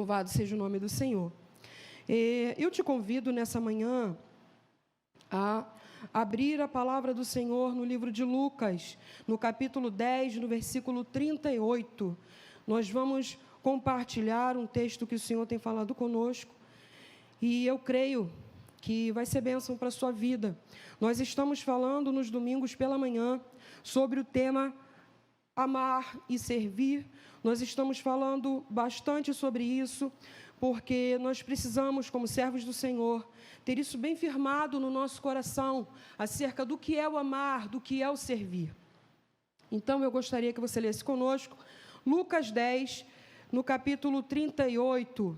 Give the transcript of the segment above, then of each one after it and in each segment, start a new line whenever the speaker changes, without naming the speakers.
Louvado seja o nome do Senhor. Eu te convido nessa manhã a abrir a palavra do Senhor no livro de Lucas, no capítulo 10, no versículo 38. Nós vamos compartilhar um texto que o Senhor tem falado conosco e eu creio que vai ser bênção para a sua vida. Nós estamos falando nos domingos pela manhã sobre o tema amar e servir. Nós estamos falando bastante sobre isso, porque nós precisamos, como servos do Senhor, ter isso bem firmado no nosso coração, acerca do que é o amar, do que é o servir. Então, eu gostaria que você lesse conosco, Lucas 10, no capítulo 38,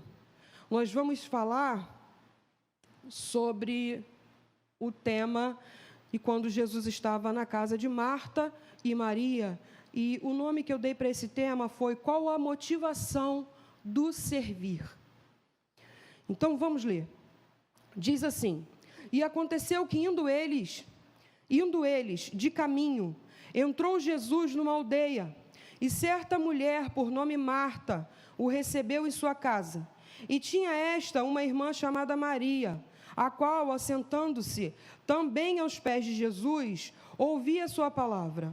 nós vamos falar sobre o tema, e quando Jesus estava na casa de Marta e Maria, e o nome que eu dei para esse tema foi qual a motivação do servir. Então, vamos ler. Diz assim: e aconteceu que indo eles de caminho, entrou Jesus numa aldeia, e certa mulher, por nome Marta, o recebeu em sua casa. E tinha esta uma irmã chamada Maria, a qual, assentando-se também aos pés de Jesus, ouvia sua palavra.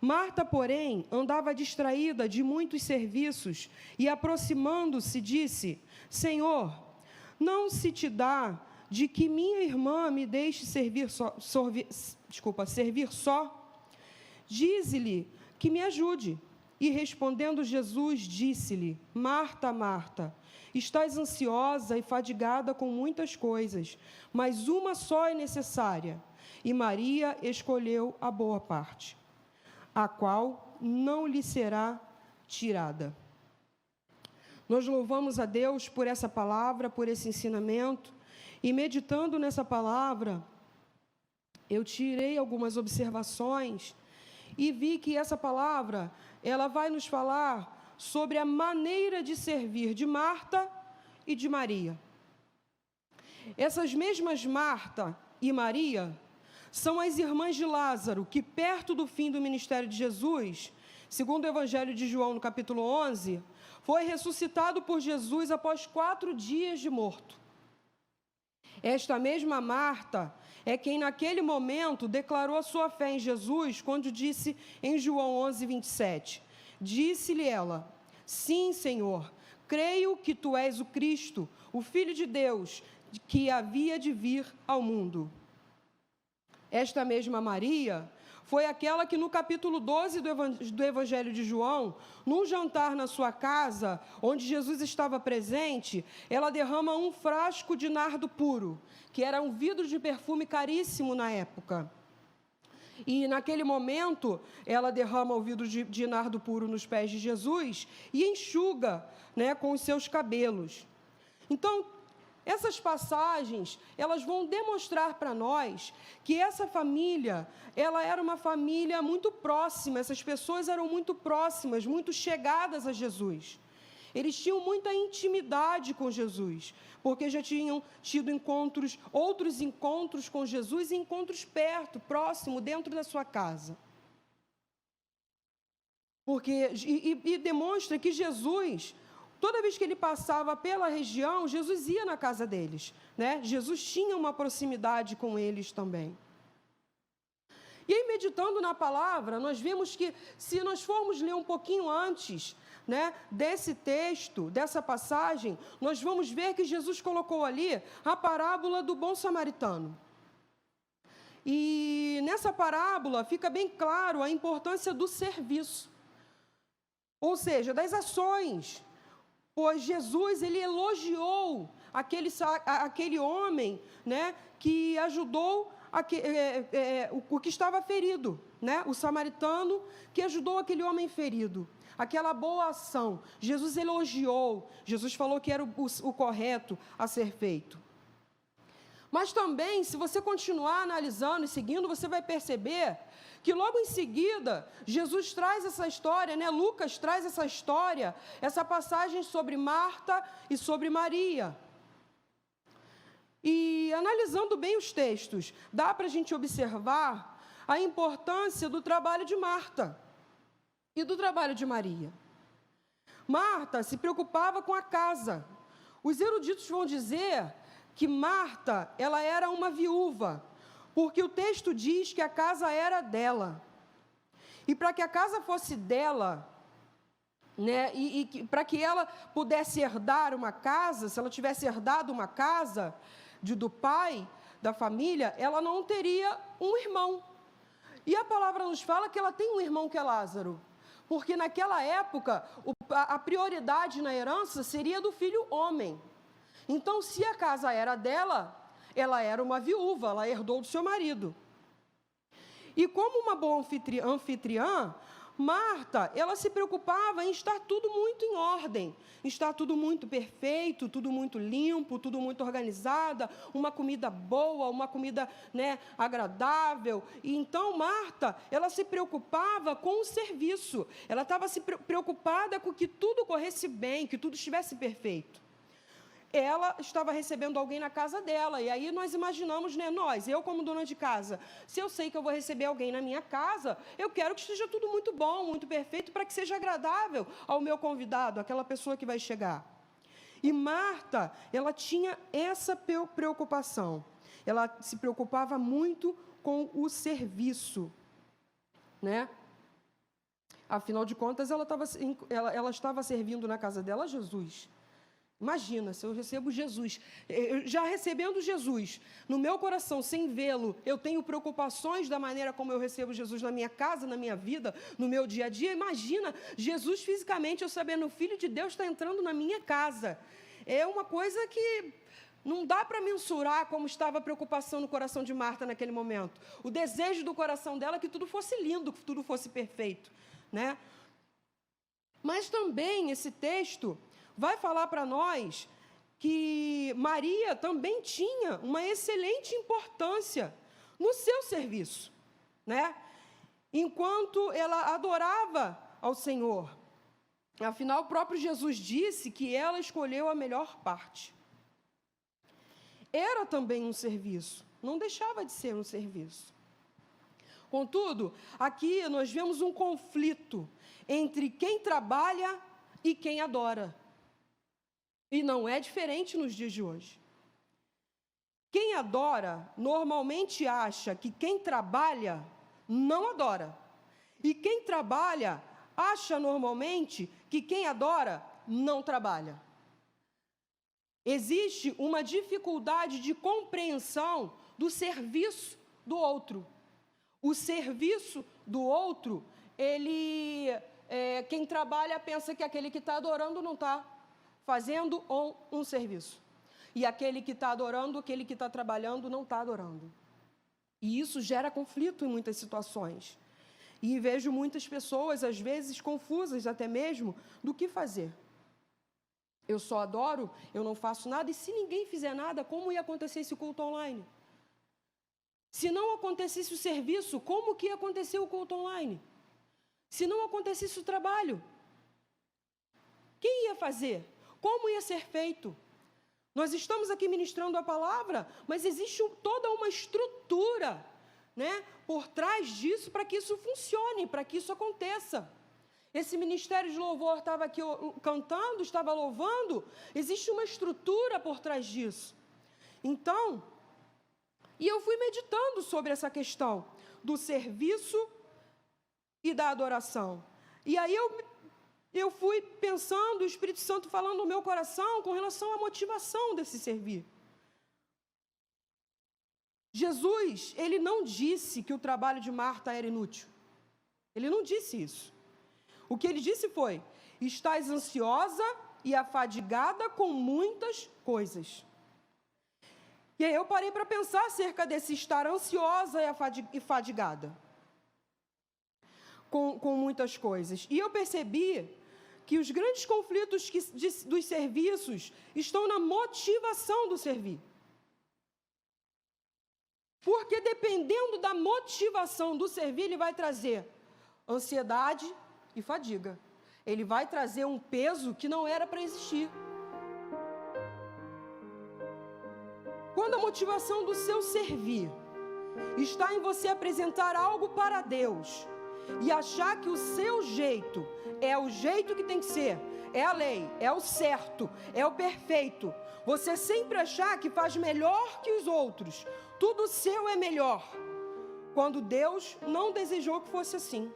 Marta, porém, andava distraída de muitos serviços e, aproximando-se, disse: Senhor, não se te dá de que minha irmã me deixe servir só? Dize-lhe que me ajude. E respondendo Jesus, disse-lhe: Marta, Marta, estás ansiosa e fadigada com muitas coisas, mas uma só é necessária. E Maria escolheu a boa parte, a qual não lhe será tirada. Nós louvamos a Deus por essa palavra, por esse ensinamento, e meditando nessa palavra, eu tirei algumas observações e vi que essa palavra, ela vai nos falar sobre a maneira de servir de Marta e de Maria. Essas mesmas Marta e Maria são as irmãs de Lázaro, que perto do fim do ministério de Jesus, segundo o Evangelho de João, no capítulo 11, foi ressuscitado por Jesus após 4 dias de morto. Esta mesma Marta é quem naquele momento declarou a sua fé em Jesus, quando disse em João 11, 27, disse-lhe ela: sim, Senhor, creio que tu és o Cristo, o Filho de Deus, que havia de vir ao mundo. Esta mesma Maria foi aquela que no capítulo 12 do Evangelho de João, num jantar na sua casa, onde Jesus estava presente, ela derrama um frasco de nardo puro, que era um vidro de perfume caríssimo na época. E naquele momento, ela derrama o vidro de nardo puro nos pés de Jesus e enxuga, com os seus cabelos. Então, essas passagens, elas vão demonstrar para nós que essa família, ela era uma família muito próxima, essas pessoas eram muito próximas, muito chegadas a Jesus. Eles tinham muita intimidade com Jesus, porque já tinham tido outros encontros com Jesus e encontros perto, próximo, dentro da sua casa. E demonstra que Jesus, toda vez que ele passava pela região, Jesus ia na casa deles, Jesus tinha uma proximidade com eles também. E aí, meditando na palavra, nós vimos que, se nós formos ler um pouquinho antes, desse texto, dessa passagem, nós vamos ver que Jesus colocou ali a parábola do bom samaritano. E nessa parábola fica bem claro a importância do serviço, ou seja, das ações. Pois Jesus, ele elogiou aquele homem, que ajudou o que estava ferido, o samaritano que ajudou aquele homem ferido, aquela boa ação. Jesus elogiou, Jesus falou que era o correto a ser feito. Mas também, se você continuar analisando e seguindo, você vai perceber que logo em seguida, Jesus traz essa história, Lucas traz essa história, essa passagem sobre Marta e sobre Maria. E analisando bem os textos, dá para a gente observar a importância do trabalho de Marta e do trabalho de Maria. Marta se preocupava com a casa. Os eruditos vão dizer que Marta, ela era uma viúva, porque o texto diz que a casa era dela. E para que a casa fosse dela, né, para que ela pudesse herdar uma casa, se ela tivesse herdado uma casa do pai, da família, ela não teria um irmão. E a palavra nos fala que ela tem um irmão que é Lázaro, porque naquela época a prioridade na herança seria do filho homem. Então, se a casa era dela, ela era uma viúva, ela herdou do seu marido. E como uma boa anfitriã, Marta, ela se preocupava em estar tudo muito em ordem, estar tudo muito perfeito, tudo muito limpo, tudo muito organizada, uma comida boa, uma comida, né, agradável. E então Marta, ela se preocupava com o serviço, ela estava se preocupada com que tudo corresse bem, que tudo estivesse perfeito. Ela estava recebendo alguém na casa dela, e aí nós imaginamos, né, eu como dona de casa, se eu sei que eu vou receber alguém na minha casa, eu quero que esteja tudo muito bom, muito perfeito, para que seja agradável ao meu convidado, aquela pessoa que vai chegar. E Marta, ela tinha essa preocupação, ela se preocupava muito com o serviço, né? Afinal de contas, ela estava servindo na casa dela Jesus. Imagina, se eu recebo Jesus, já recebendo Jesus no meu coração, sem vê-lo, eu tenho preocupações da maneira como eu recebo Jesus na minha casa, na minha vida, no meu dia a dia. Imagina, Jesus fisicamente, eu sabendo, o Filho de Deus está entrando na minha casa. É uma coisa que não dá para mensurar como estava a preocupação no coração de Marta naquele momento. O desejo do coração dela é que tudo fosse lindo, que tudo fosse perfeito, né? Mas também esse texto vai falar para nós que Maria também tinha uma excelente importância no seu serviço, né? Enquanto ela adorava ao Senhor. Afinal, o próprio Jesus disse que ela escolheu a melhor parte. Era também um serviço, não deixava de ser um serviço. Contudo, aqui nós vemos um conflito entre quem trabalha e quem adora. E não é diferente nos dias de hoje. Quem adora, normalmente acha que quem trabalha não adora. E quem trabalha, acha normalmente que quem adora não trabalha. Existe uma dificuldade de compreensão do serviço do outro. O serviço do outro, quem trabalha pensa que aquele que está adorando não está fazendo um serviço. E aquele que está adorando, aquele que está trabalhando, não está adorando. E isso gera conflito em muitas situações. E vejo muitas pessoas, às vezes, confusas até mesmo, do que fazer. Eu só adoro, eu não faço nada, e se ninguém fizer nada, como ia acontecer esse culto online? Se não acontecesse o serviço, como que ia acontecer o culto online? Se não acontecesse o trabalho, quem ia fazer? Como ia ser feito? Nós estamos aqui ministrando a palavra, mas existe toda uma estrutura, né, por trás disso para que isso funcione, para que isso aconteça. Esse ministério de louvor estava aqui cantando, estava louvando, existe uma estrutura por trás disso. Então, e eu fui meditando sobre essa questão do serviço e da adoração. E aí eu fui pensando, o Espírito Santo falando no meu coração com relação à motivação desse servir. Jesus, ele não disse que o trabalho de Marta era inútil. Ele não disse isso. O que ele disse foi: estás ansiosa e afadigada com muitas coisas. E aí eu parei para pensar acerca desse estar ansiosa e fadigada com muitas coisas. E eu percebi que os grandes conflitos dos serviços estão na motivação do servir. Porque dependendo da motivação do servir, ele vai trazer ansiedade e fadiga. Ele vai trazer um peso que não era para existir. Quando a motivação do seu servir está em você apresentar algo para Deus, e achar que o seu jeito é o jeito que tem que ser, é a lei, é o certo, é o perfeito, você sempre achar que faz melhor que os outros, tudo seu é melhor, quando Deus não desejou que fosse assim.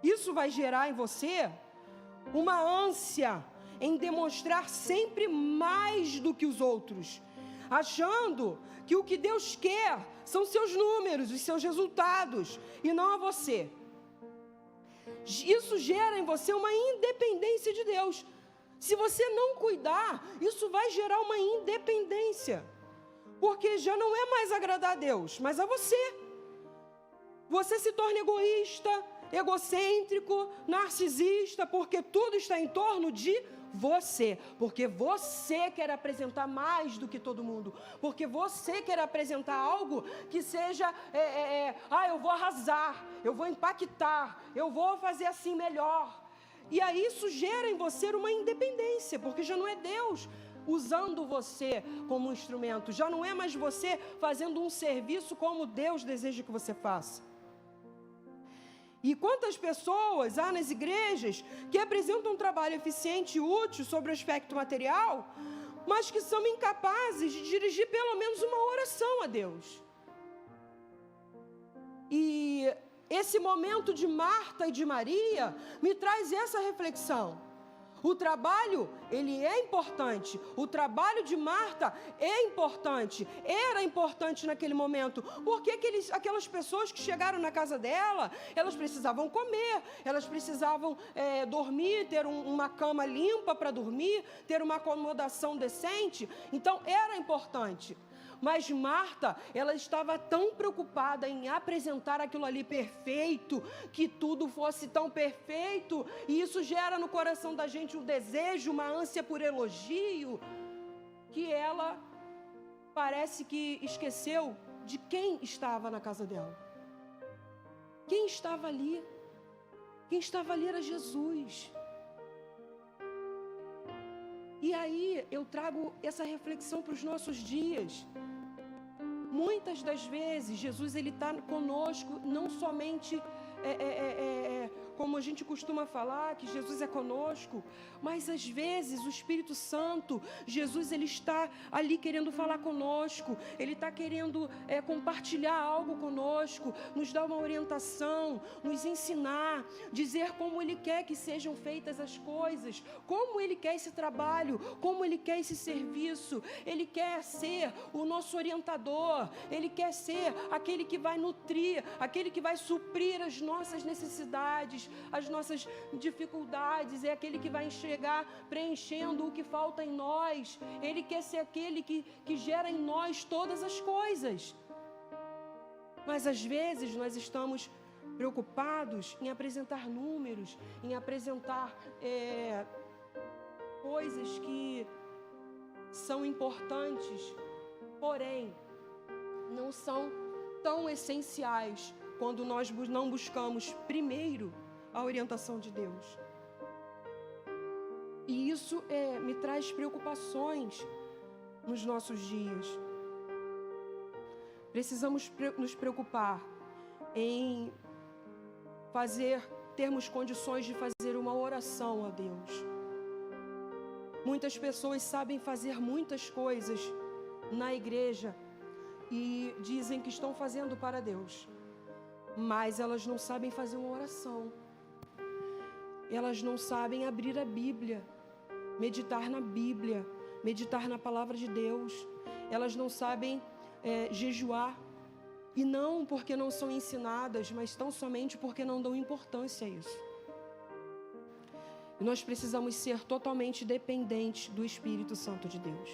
Isso vai gerar em você uma ânsia em demonstrar sempre mais do que os outros, achando que o que Deus quer são seus números, os seus resultados, e não a você. Isso gera em você uma independência de Deus. Se você não cuidar, isso vai gerar uma independência, porque já não é mais agradar a Deus, mas a você. Você se torna egoísta, egocêntrico, narcisista, porque tudo está em torno de você, porque você quer apresentar mais do que todo mundo, porque você quer apresentar algo que seja, eu vou arrasar, eu vou impactar, eu vou fazer assim melhor, e aí isso gera em você uma independência, porque já não é Deus usando você como um instrumento, já não é mais você fazendo um serviço como Deus deseja que você faça. E quantas pessoas há nas igrejas que apresentam um trabalho eficiente e útil sobre o aspecto material, mas que são incapazes de dirigir pelo menos uma oração a Deus. E esse momento de Marta e de Maria me traz essa reflexão. O trabalho, ele é importante. O trabalho de Marta é importante. Era importante naquele momento. Porque aquelas pessoas que chegaram na casa dela, elas precisavam comer, elas precisavam dormir, ter uma cama limpa para dormir, ter uma acomodação decente. Então, era importante. Mas Marta, ela estava tão preocupada em apresentar aquilo ali perfeito, que tudo fosse tão perfeito, e isso gera no coração da gente um desejo, uma ânsia por elogio, que ela parece que esqueceu de quem estava na casa dela. Quem estava ali? Quem estava ali era Jesus. E aí eu trago essa reflexão para os nossos dias. Muitas das vezes Jesus ele está conosco, não somente como a gente costuma falar, que Jesus é conosco, mas às vezes o Espírito Santo, Jesus ele está ali querendo falar conosco, ele está querendo compartilhar algo conosco, nos dar uma orientação, nos ensinar, dizer como ele quer que sejam feitas as coisas, como ele quer esse trabalho, como ele quer esse serviço. Ele quer ser o nosso orientador, ele quer ser aquele que vai nutrir, aquele que vai suprir as nossas necessidades, as nossas dificuldades, é aquele que vai enxergar preenchendo o que falta em nós. Ele quer ser aquele que gera em nós todas as coisas. Mas às vezes nós estamos preocupados em apresentar números, em apresentar coisas que são importantes, porém não são tão essenciais quando nós não buscamos primeiro a orientação de Deus. E isso me traz preocupações nos nossos dias. Precisamos nos preocupar em termos condições de fazer uma oração a Deus. Muitas pessoas sabem fazer muitas coisas na igreja e dizem que estão fazendo para Deus, mas elas não sabem fazer uma oração. Elas não sabem abrir a Bíblia, meditar na Bíblia, meditar na palavra de Deus. Elas não sabem jejuar, e não porque não são ensinadas, mas tão somente porque não dão importância a isso. E nós precisamos ser totalmente dependentes do Espírito Santo de Deus.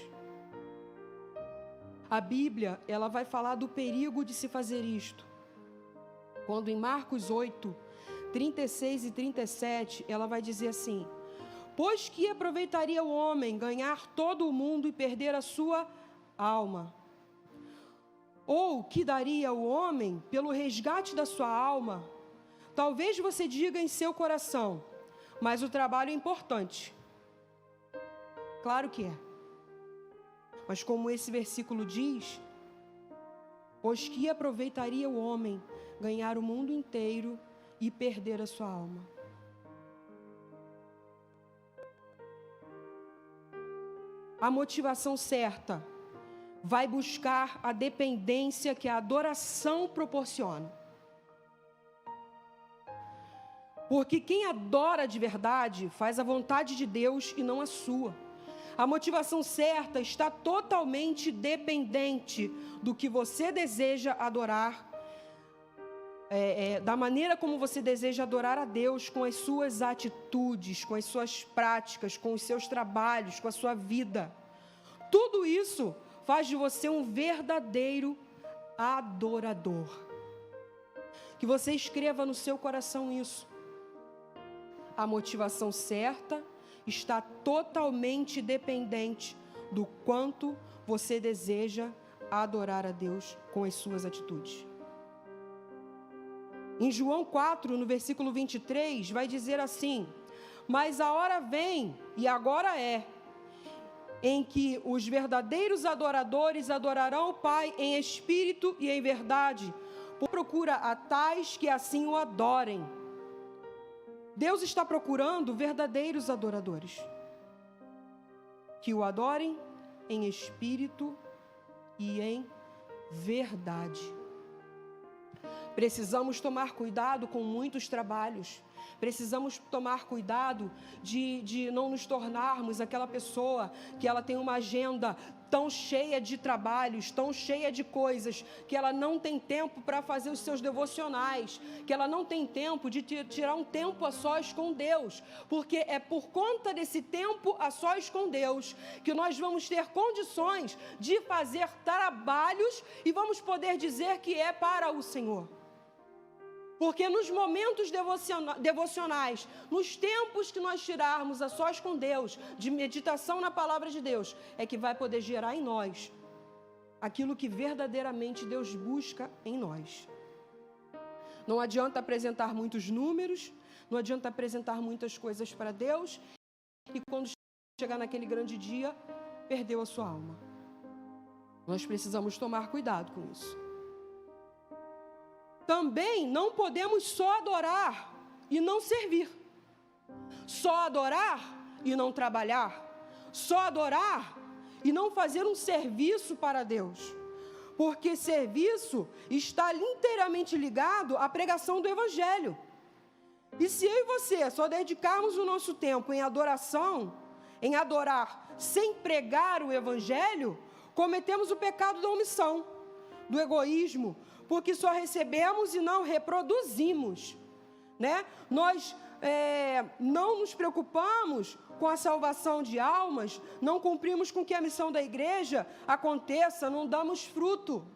A Bíblia, ela vai falar do perigo de se fazer isto. Quando em Marcos 8, 36 e 37, ela vai dizer assim: pois que aproveitaria o homem ganhar todo o mundo e perder a sua alma? Ou que daria o homem pelo resgate da sua alma? Talvez você diga em seu coração: mas o trabalho é importante. Claro que é. Mas como esse versículo diz, pois que aproveitaria o homem ganhar o mundo inteiro e perder a sua alma. A motivação certa vai buscar a dependência que a adoração proporciona. Porque quem adora de verdade faz a vontade de Deus e não a sua. A motivação certa está totalmente dependente do que você deseja adorar, da maneira como você deseja adorar a Deus, com as suas atitudes, com as suas práticas, com os seus trabalhos, com a sua vida. Tudo isso faz de você um verdadeiro adorador. Que você escreva no seu coração isso. A motivação certa está totalmente dependente do quanto você deseja adorar a Deus com as suas atitudes. Em João 4, no versículo 23, vai dizer assim: mas a hora vem, e agora é, em que os verdadeiros adoradores adorarão o Pai em espírito e em verdade, por procura a tais que assim o adorem. Deus está procurando verdadeiros adoradores, que o adorem em espírito e em verdade. Precisamos tomar cuidado com muitos trabalhos. Precisamos tomar cuidado de não nos tornarmos aquela pessoa que ela tem uma agenda tão cheia de trabalhos, tão cheia de coisas, que ela não tem tempo para fazer os seus devocionais, que ela não tem tempo de tirar um tempo a sós com Deus, porque é por conta desse tempo a sós com Deus que nós vamos ter condições de fazer trabalhos e vamos poder dizer que é para o Senhor. Porque nos momentos devocionais, nos tempos que nós tirarmos a sós com Deus, de meditação na palavra de Deus, é que vai poder gerar em nós aquilo que verdadeiramente Deus busca em nós. Não adianta apresentar muitos números, não adianta apresentar muitas coisas para Deus, e quando chegar naquele grande dia, perdeu a sua alma. Nós precisamos tomar cuidado com isso. Também não podemos só adorar e não servir. Só adorar e não trabalhar. Só adorar e não fazer um serviço para Deus. Porque serviço está inteiramente ligado à pregação do Evangelho. E se eu e você só dedicarmos o nosso tempo em adoração, em adorar sem pregar o Evangelho, cometemos o pecado da omissão, do egoísmo, porque só recebemos e não reproduzimos, né? Nós não nos preocupamos com a salvação de almas, não cumprimos com que a missão da igreja aconteça, não damos fruto.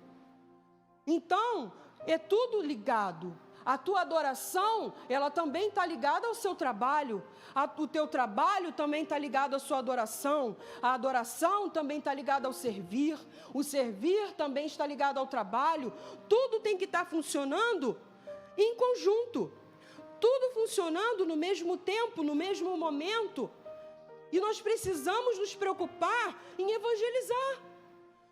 Então, é tudo ligado. A tua adoração, ela também está ligada ao seu trabalho. O teu trabalho também está ligado à sua adoração. A adoração também está ligada ao servir. O servir também está ligado ao trabalho. Tudo tem que estar funcionando em conjunto. Tudo funcionando no mesmo tempo, no mesmo momento. E nós precisamos nos preocupar em evangelizar.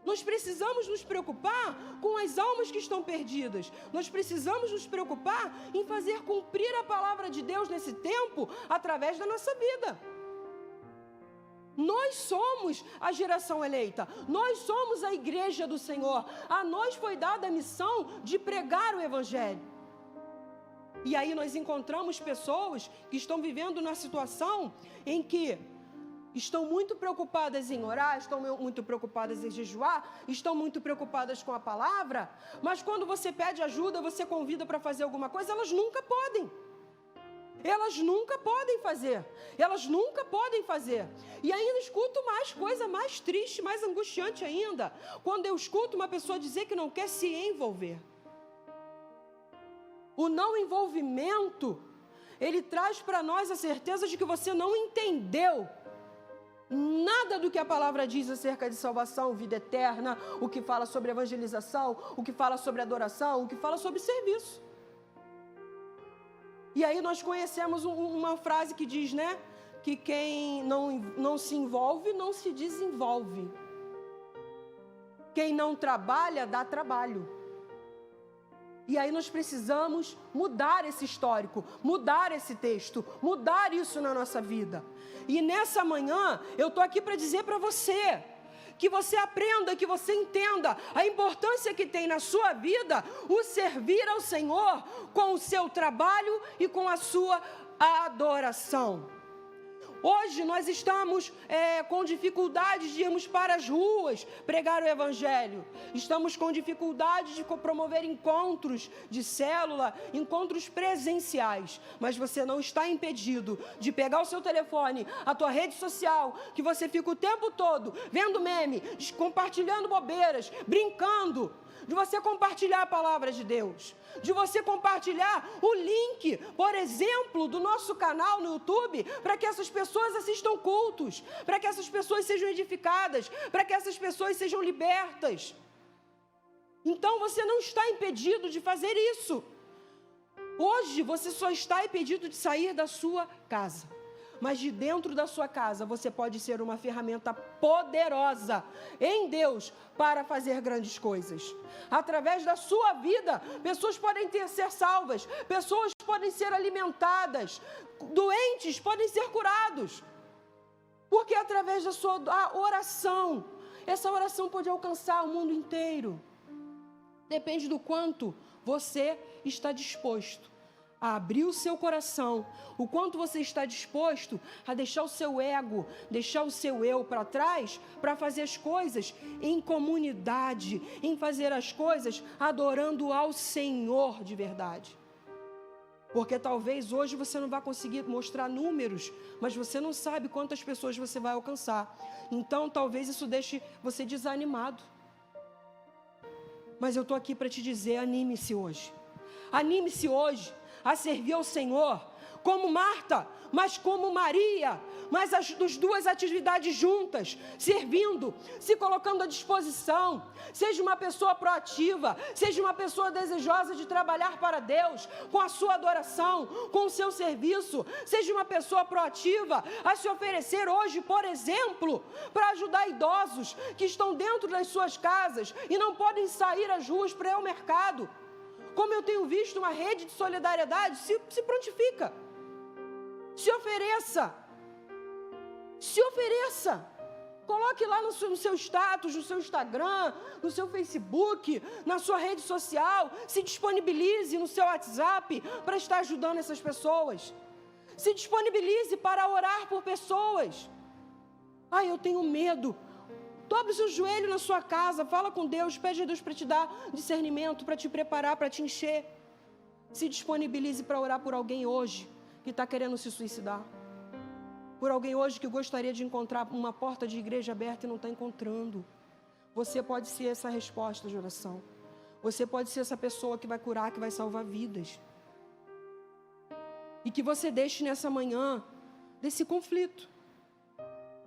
Nós precisamos nos preocupar com as almas que estão perdidas. Nós precisamos nos preocupar em fazer cumprir a palavra de Deus nesse tempo, através da nossa vida. Nós somos a geração eleita. Nós somos a igreja do Senhor. A nós foi dada a missão de pregar o Evangelho. E aí nós encontramos pessoas que estão vivendo na situação em que estão muito preocupadas em orar, estão muito preocupadas em jejuar, estão muito preocupadas com a palavra, mas quando você pede ajuda, você convida para fazer alguma coisa, elas nunca podem. Elas nunca podem fazer. Elas nunca podem fazer. E ainda escuto mais coisa mais triste, mais angustiante ainda, quando eu escuto uma pessoa dizer que não quer se envolver. O não envolvimento, ele traz para nós a certeza de que você não entendeu nada do que a palavra diz acerca de salvação, vida eterna, o que fala sobre evangelização, o que fala sobre adoração, o que fala sobre serviço. E aí nós conhecemos uma frase que diz, né, que quem não se envolve, não se desenvolve. Quem não trabalha, dá trabalho. E aí nós precisamos mudar esse histórico, mudar esse texto, mudar isso na nossa vida. E nessa manhã, eu estou aqui para dizer para você, que você aprenda, que você entenda a importância que tem na sua vida o servir ao Senhor com o seu trabalho e com a sua adoração. Hoje nós estamos com dificuldade de irmos para as ruas pregar o Evangelho. Estamos com dificuldade de promover encontros de célula, encontros presenciais. Mas você não está impedido de pegar o seu telefone, a tua rede social, que você fica o tempo todo vendo meme, compartilhando bobeiras, brincando, de você compartilhar a palavra de Deus, de você compartilhar o link, por exemplo, do nosso canal no YouTube, para que essas pessoas assistam cultos, para que essas pessoas sejam edificadas, para que essas pessoas sejam libertas. Então você não está impedido de fazer isso. Hoje você só está impedido de sair da sua casa. Mas de dentro da sua casa você pode ser uma ferramenta poderosa em Deus para fazer grandes coisas. Através da sua vida, pessoas podem ser salvas, pessoas podem ser alimentadas, doentes podem ser curados. Porque através da sua oração, essa oração pode alcançar o mundo inteiro. Depende do quanto você está disposto a abrir o seu coração, o quanto você está disposto a deixar o seu ego, deixar o seu eu para trás, para fazer as coisas em comunidade, em fazer as coisas adorando ao Senhor de verdade. Porque talvez hoje você não vá conseguir mostrar números, mas você não sabe quantas pessoas você vai alcançar. Então talvez isso deixe você desanimado. Mas eu estou aqui para te dizer, anime-se hoje. Anime-se hoje a servir ao Senhor, como Marta, mas como Maria, mas as duas atividades juntas, servindo, se colocando à disposição. Seja uma pessoa proativa, seja uma pessoa desejosa de trabalhar para Deus, com a sua adoração, com o seu serviço. Seja uma pessoa proativa a se oferecer hoje, por exemplo, para ajudar idosos que estão dentro das suas casas e não podem sair às ruas para ir ao mercado. Como eu tenho visto uma rede de solidariedade, se prontifica, se ofereça, coloque lá no seu status, no seu Instagram, no seu Facebook, na sua rede social, se disponibilize no seu WhatsApp para estar ajudando essas pessoas, se disponibilize para orar por pessoas. Eu tenho medo. Dobre o seu joelho na sua casa, fala com Deus, pede a Deus para te dar discernimento, para te preparar, para te encher. Se disponibilize para orar por alguém hoje que está querendo se suicidar. Por alguém hoje que gostaria de encontrar uma porta de igreja aberta e não está encontrando. Você pode ser essa resposta de oração. Você pode ser essa pessoa que vai curar, que vai salvar vidas. E que você deixe nessa manhã desse conflito.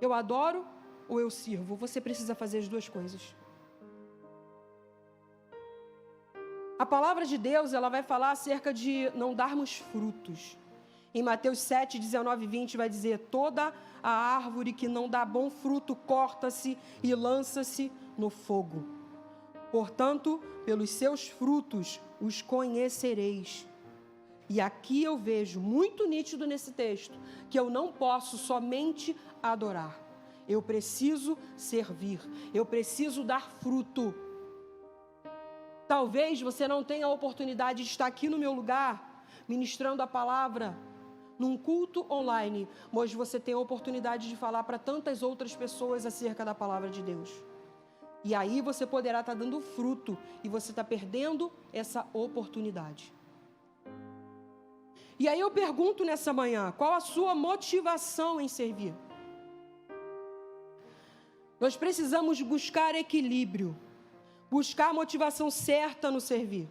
Eu adoro ou eu sirvo? Você precisa fazer as duas coisas. A palavra de Deus, ela vai falar acerca de não darmos frutos. Em Mateus 7, 19 e 20 vai dizer: toda a árvore que não dá bom fruto corta-se e lança-se no fogo. Portanto, pelos seus frutos os conhecereis. E aqui eu vejo muito nítido nesse texto que eu não posso somente adorar. Eu preciso servir, eu preciso dar fruto. Talvez você não tenha a oportunidade de estar aqui no meu lugar, ministrando a palavra, num culto online, mas você tem a oportunidade de falar para tantas outras pessoas acerca da palavra de Deus. E aí você poderá estar dando fruto, e você está perdendo essa oportunidade. E aí eu pergunto nessa manhã, qual a sua motivação em servir? Nós precisamos buscar equilíbrio, buscar a motivação certa no servir.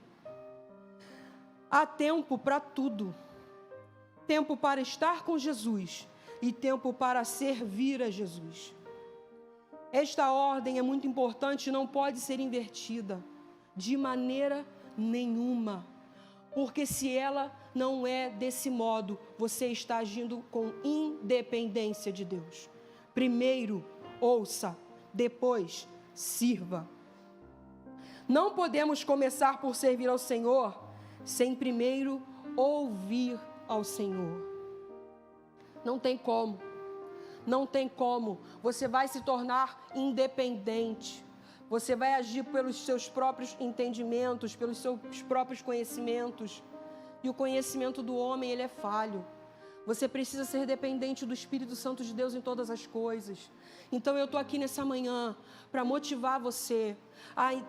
Há tempo para tudo. Tempo para estar com Jesus e tempo para servir a Jesus. Esta ordem é muito importante e não pode ser invertida de maneira nenhuma. Porque se ela não é desse modo, você está agindo com independência de Deus. Primeiro, ouça, depois, sirva. Não podemos começar por servir ao Senhor sem primeiro ouvir ao Senhor. Não tem como. Não tem como. Você vai se tornar independente. Você vai agir pelos seus próprios entendimentos, pelos seus próprios conhecimentos. E o conhecimento do homem, ele é falho. Você precisa ser dependente do Espírito Santo de Deus em todas as coisas. Então eu estou aqui nessa manhã para motivar você,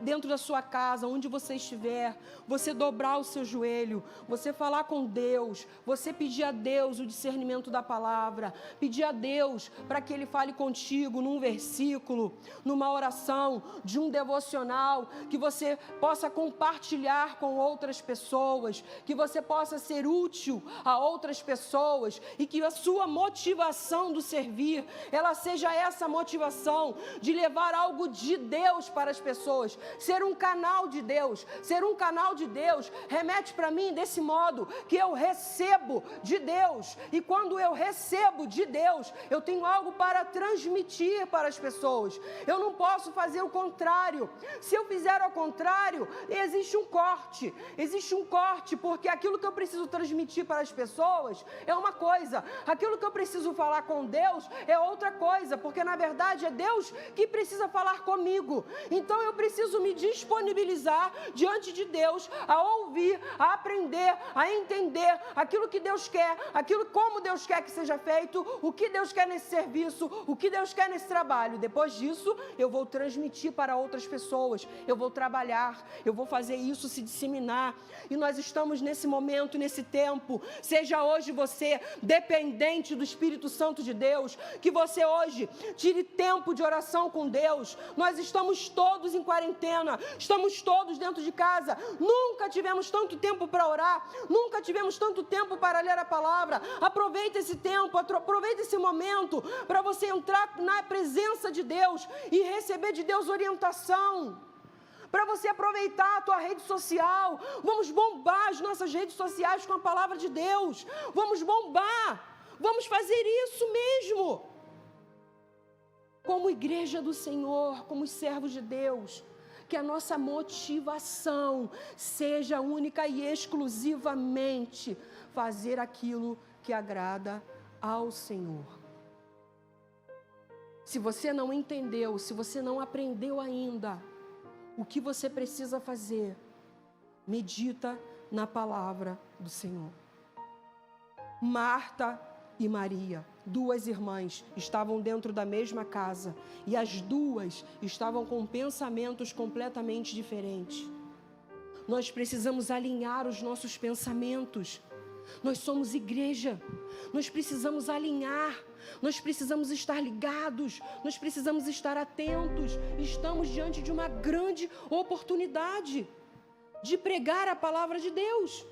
dentro da sua casa, onde você estiver, você dobrar o seu joelho, você falar com Deus, você pedir a Deus o discernimento da palavra, pedir a Deus para que Ele fale contigo num versículo, numa oração, de um devocional, que você possa compartilhar com outras pessoas, que você possa ser útil a outras pessoas e que a sua motivação do servir, ela seja essa motivação de levar algo de Deus para as pessoas, ser um canal de Deus. Ser um canal de Deus remete para mim desse modo, que eu recebo de Deus, e quando eu recebo de Deus, eu tenho algo para transmitir para as pessoas. Eu não posso fazer o contrário. Se eu fizer ao contrário, existe um corte, porque aquilo que eu preciso transmitir para as pessoas é uma coisa, aquilo que eu preciso falar com Deus é outra coisa, porque na verdade é Deus que precisa falar comigo. Então eu preciso me disponibilizar diante de Deus a ouvir, a aprender, a entender aquilo que Deus quer, aquilo como Deus quer que seja feito, o que Deus quer nesse serviço, o que Deus quer nesse trabalho. Depois disso, eu vou transmitir para outras pessoas, eu vou trabalhar, eu vou fazer isso se disseminar. E nós estamos nesse momento, nesse tempo. Seja hoje você dependente do Espírito Santo de Deus, que você hoje tire tempo de oração com Deus. Nós estamos todos em quarentena, estamos todos dentro de casa, nunca tivemos tanto tempo para orar, nunca tivemos tanto tempo para ler a palavra. Aproveita esse tempo, aproveita esse momento para você entrar na presença de Deus e receber de Deus orientação, para você aproveitar a tua rede social. Vamos bombar as nossas redes sociais com a palavra de Deus, vamos bombar, vamos fazer isso mesmo. Como igreja do Senhor, como servos de Deus, que a nossa motivação seja única e exclusivamente fazer aquilo que agrada ao Senhor. Se você não entendeu, se você não aprendeu ainda o que você precisa fazer, medita na palavra do Senhor. Marta e Maria, duas irmãs, estavam dentro da mesma casa e as duas estavam com pensamentos completamente diferentes. Nós precisamos alinhar os nossos pensamentos. Nós somos igreja, nós precisamos alinhar, nós precisamos estar ligados, nós precisamos estar atentos. Estamos diante de uma grande oportunidade de pregar a palavra de Deus.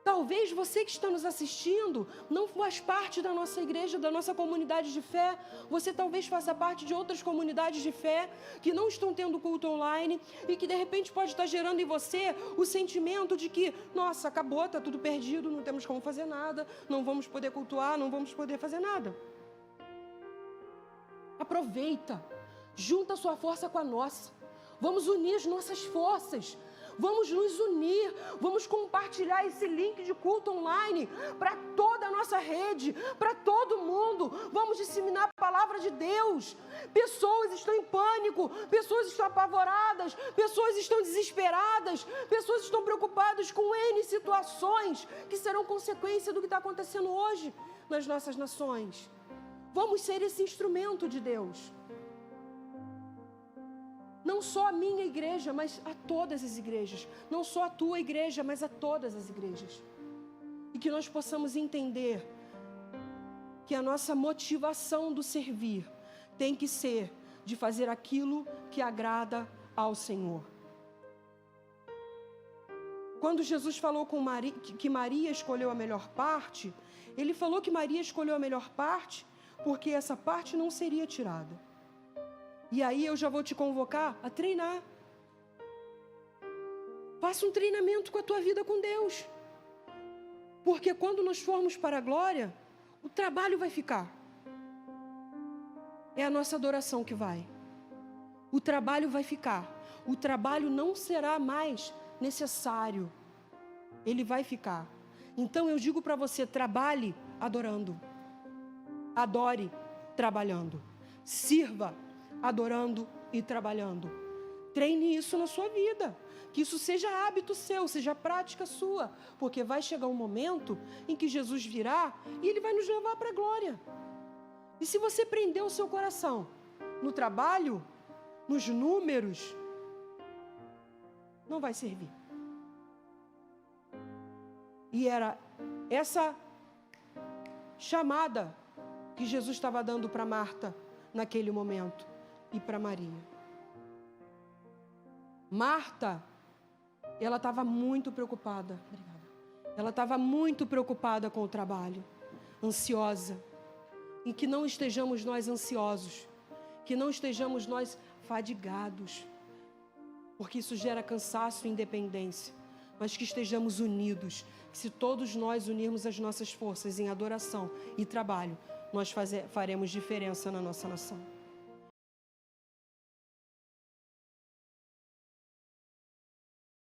Talvez você que está nos assistindo não faz parte da nossa igreja, da nossa comunidade de fé. Você talvez faça parte de outras comunidades de fé que não estão tendo culto online e que de repente pode estar gerando em você o sentimento de que, nossa, acabou, está tudo perdido, não temos como fazer nada, não vamos poder cultuar, não vamos poder fazer nada. Aproveita, junta a sua força com a nossa. Vamos unir as nossas forças. Vamos nos unir, vamos compartilhar esse link de culto online para toda a nossa rede, para todo mundo. Vamos disseminar a palavra de Deus. Pessoas estão em pânico, pessoas estão apavoradas, pessoas estão desesperadas, pessoas estão preocupadas com N situações que serão consequência do que está acontecendo hoje nas nossas nações. Vamos ser esse instrumento de Deus. Não só a minha igreja, mas a todas as igrejas. Não só a tua igreja, mas a todas as igrejas. E que nós possamos entender que a nossa motivação do servir tem que ser de fazer aquilo que agrada ao Senhor. Quando Jesus falou com Maria, que Maria escolheu a melhor parte, Ele falou que Maria escolheu a melhor parte porque essa parte não seria tirada. E aí eu já vou te convocar a treinar. Faça um treinamento com a tua vida com Deus. Porque quando nós formos para a glória, o trabalho vai ficar. É a nossa adoração que vai. O trabalho vai ficar. o trabalho não será mais necessário. Ele vai ficar. Então eu digo para você, trabalhe adorando. Adore trabalhando. Sirva adorando e trabalhando. Treine isso na sua vida. Que isso seja hábito seu, seja prática sua. Porque vai chegar um momento em que Jesus virá e Ele vai nos levar para a glória. E se você prender o seu coração no trabalho, nos números, não vai servir. E era essa chamada que Jesus estava dando para Marta naquele momento e para Maria. Marta, ela estava muito preocupada. Ela estava muito preocupada com o trabalho, ansiosa. E que não estejamos nós ansiosos, que não estejamos nós fadigados, porque isso gera cansaço e independência, mas que estejamos unidos, que se todos nós unirmos as nossas forças em adoração e trabalho, nós faremos diferença na nossa nação.